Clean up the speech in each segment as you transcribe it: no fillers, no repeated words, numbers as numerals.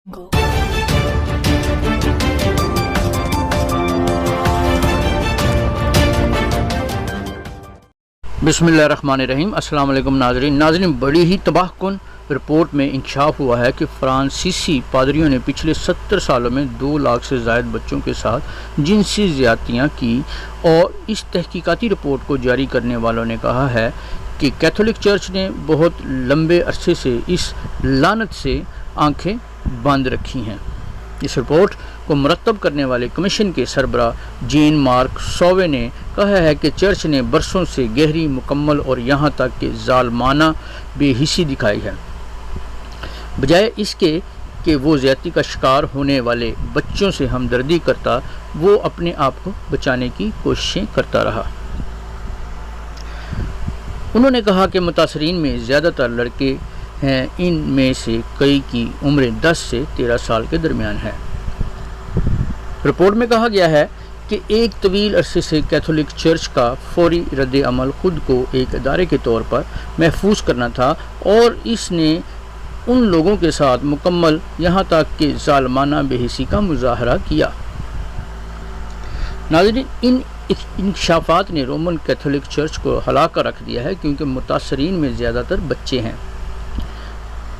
Go. बिस्मिल्लाहिर्रहमानिर्रहीम। अस्सलाम वालेकुम नाज़रीन, बड़ी ही तबाह कुन रिपोर्ट में इंकशाफ हुआ है कि फ्रांसीसी पादरियों ने पिछले 70 सालों में 2 लाख से ज़ायद बच्चों के साथ जिनसी ज़्यादतियाँ की। और इस तहकीकाती रिपोर्ट को जारी करने वालों ने कहा है कि कैथोलिक चर्च ने बहुत लंबे अरसे से इस लानत से आंखें बंद रखी हैं। इस रिपोर्ट को मुरतब करने वाले कमीशन के सरबराह जीन मार्क सौवे ने कहा है कि चर्च ने बरसों से गहरी, मुकम्मल और यहाँ तक कि ज़ालमाना बेहिसी दिखाई है, बजाय इसके कि वो ज़्यादती का शिकार होने वाले बच्चों से हमदर्दी करता, वो अपने आप को बचाने की कोशिशें करता रहा। उन्होंने कहा कि मुतासरीन में ज़्यादातर लड़के हैं, इनमें से कई की उम्र 10 से 13 साल के दरमियान है। रिपोर्ट में कहा गया है कि एक तवील अरसे से कैथोलिक चर्च का फौरी रद्द अमल खुद को एक इदारे के तौर पर महफूज करना था और इसने उन लोगों के साथ मुकम्मल यहाँ तक कि ज़ालमाना बेहिसी का मुजाहरा किया। नाज़रीन, इन इंकशाफात ने रोमन कैथोलिक चर्च को हिला कर रख दिया है, क्योंकि मुतासरीन में ज़्यादातर बच्चे हैं।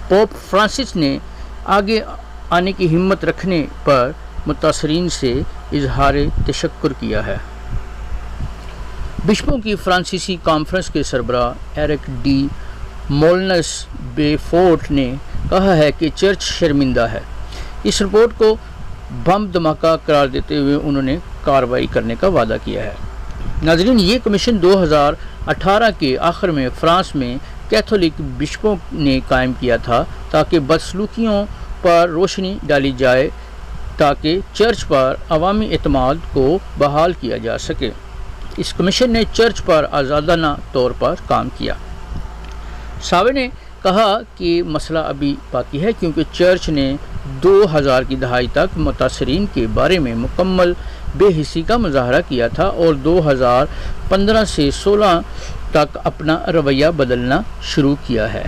पोप फ्रांसिस ने आगे आने की हिम्मत रखने पर मुतासरीन से इजहार तशक्कुर किया है। बिशपों की फ्रांसीसी कॉन्फ्रेंस के सरबराह एरिक डी मोलनस बेफोर्ट ने कहा है कि चर्च शर्मिंदा है। इस रिपोर्ट को बम धमाका करार देते हुए उन्होंने कार्रवाई करने का वादा किया है। नाज़रीन, ये कमीशन 2018 के आखिर में फ्रांस में कैथोलिक बिशपों ने कायम किया था ताकि बदसलूकियों पर रोशनी डाली जाए, ताकि चर्च पर अवामी एतमाद को बहाल किया जा सके। इस कमीशन ने चर्च पर आज़ादाना तौर पर काम किया। सावे ने कहा कि मसला अभी बाकी है, क्योंकि चर्च ने 2000 की दहाई तक मुतासरीन के बारे में मुकम्मल बेहिसी का मुजाहरा किया था और 2015 से 16 तक अपना रवैया बदलना शुरू किया है।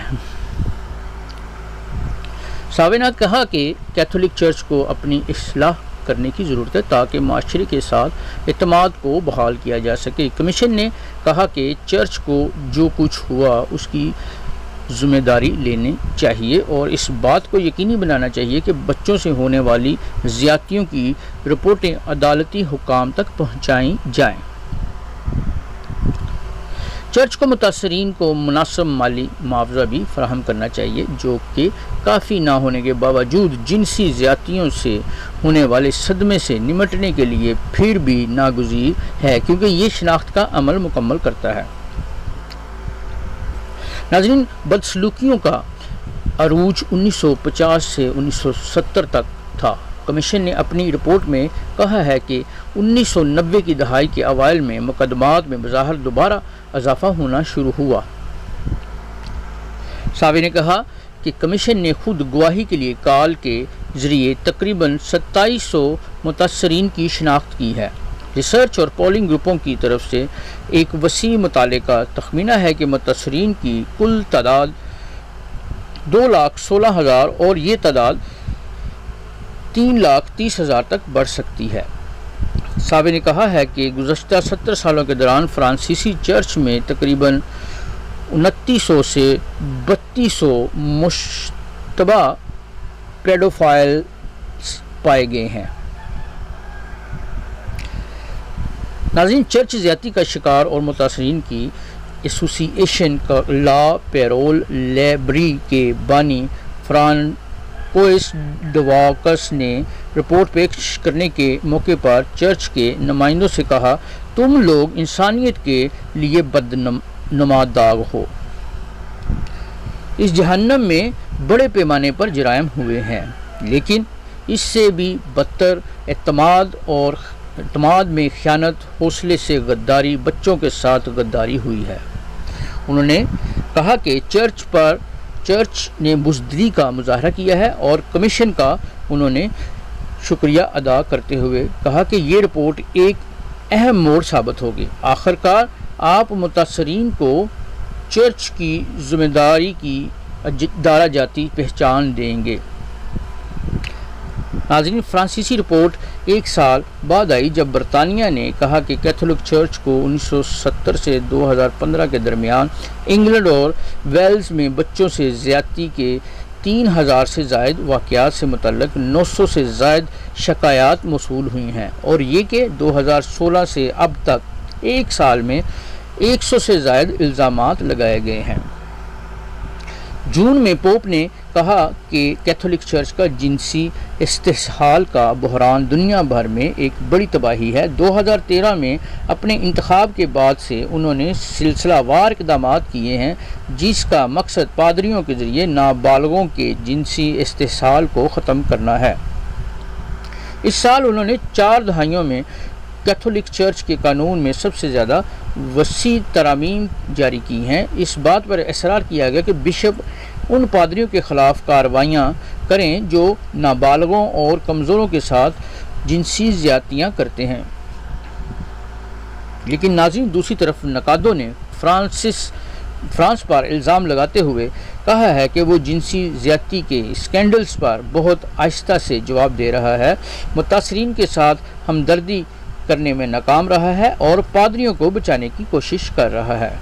सावे ने कहा कि कैथोलिक चर्च को अपनी इस्लाह करने की ज़रूरत है ताकि माशरे के साथ एतमाद को बहाल किया जा सके। कमीशन ने कहा कि चर्च को जो कुछ हुआ उसकी ज़िम्मेदारी लेनी चाहिए और इस बात को यकीनी बनाना चाहिए कि बच्चों से होने वाली ज़्यादतियों की रिपोर्टें अदालती हुकाम तक पहुँचाई जाएँ। चर्च को मुतासरीन को मुनासिब माली मुआवजा भी फराहम करना चाहिए, जो कि काफ़ी ना होने के बावजूद जिनसी ज़्यादतियों से होने वाले सदमे से निमटने के लिए फिर भी नागुज़ीर है, क्योंकि ये शनाख्त का अमल मुकम्मल करता है। नाज़रीन, बदसलूकियों का अरूज 1950 से 1970 तक था। कमीशन ने अपनी रिपोर्ट में कहा है कि 1990 की दहाई के अवाइल में मुकदमात में बज़ाहिर दोबारा इजाफा होना शुरू हुआ। सावे ने कहा कि कमीशन ने खुद गवाही के लिए कॉल के ज़रिए तकरीबन 2700 मुतासरीन की शनाख्त की है। रिसर्च और पोलिंग ग्रुपों की तरफ से एक वसी मुताले का तखमीना है कि मुतासरीन की कुल तादाद 2,16,000 और ये तादाद 3,30,000 तक बढ़ सकती है। सावे ने कहा है कि गुज़श्ता 70 सालों के दौरान फ्रांसीसी चर्च में तकरीबन 2900 से 3200 मुश्तबा पेडोफाइल पाए गए हैं। नाज़रीन, चर्च ज़्यादती का शिकार और मुतासरीन की एसोसिएशन का ला पेरोल लेब्री के बानी फ्रांकोइस डवाकस ने रिपोर्ट पेश करने के मौके पर चर्च के नुमाइंदों से कहा, तुम लोग इंसानियत के लिए बदनुमा दाग हो। इस जहन्नम में बड़े पैमाने पर जराइम हुए हैं, लेकिन इससे भी बदतर एतमाद में ख़यानत, हौसले से गद्दारी, बच्चों के साथ गद्दारी हुई है। उन्होंने कहा कि चर्च ने बुज़दिली का मुजाहरा किया है और कमीशन का उन्होंने शुक्रिया अदा करते हुए कहा कि ये रिपोर्ट एक अहम मोड़ साबित होगी। आखिरकार आप मुतासरीन को चर्च की ज़िम्मेदारी की दारा जाती पहचान देंगे। ناظرین، فرانسیسی رپورٹ ایک سال بعد آئی جب برطانیہ نے کہا کہ کیتھولک چرچ کو 1970 سے 2015 کے درمیان انگلینڈ اور ویلز میں بچوں سے زیادتی کے 3000 سے زائد واقعات سے متعلق 900 سے زائد شکایات موصول ہوئی ہیں، اور یہ کہ 2016 سے اب تک ایک سال میں 100 سے زائد الزامات لگائے گئے ہیں۔ جون میں پوپ نے کہا کہ کیتھولک چرچ کا جنسی استحصال کا بحران دنیا بھر میں ایک بڑی تباہی ہے۔ 2013 میں اپنے انتخاب کے بعد سے انہوں نے سلسلہ وار اقدامات کیے ہیں جس کا مقصد پادریوں کے ذریعے نابالغوں کے جنسی استحصال کو ختم کرنا ہے۔ اس سال انہوں نے 4 دہائیوں میں کیتھولک چرچ کے قانون میں سب سے زیادہ وسیع ترامیم جاری کی ہیں۔ اس بات پر اصرار کیا گیا کہ بشپ ان پادریوں کے خلاف کارروائیاں کریں جو نابالغوں اور کمزوروں کے ساتھ جنسی زیادتیاں کرتے ہیں۔ لیکن ناظرین، دوسری طرف نقادوں نے فرانس پر الزام لگاتے ہوئے کہا ہے کہ وہ جنسی زیادتی کے اسکینڈلز پر بہت آہستہ سے جواب دے رہا ہے، متاثرین کے ساتھ ہمدردی کرنے میں ناکام رہا ہے اور پادریوں کو بچانے کی کوشش کر رہا ہے۔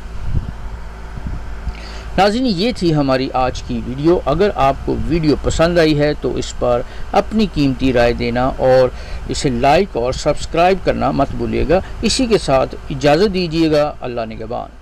ناظرین، یہ تھی ہماری آج کی ویڈیو۔ اگر آپ کو ویڈیو پسند آئی ہے تو اس پر اپنی قیمتی رائے دینا اور اسے لائک اور سبسکرائب کرنا مت بھولیے گا۔ اسی کے ساتھ اجازت دیجیے گا۔ اللہ نگہبان۔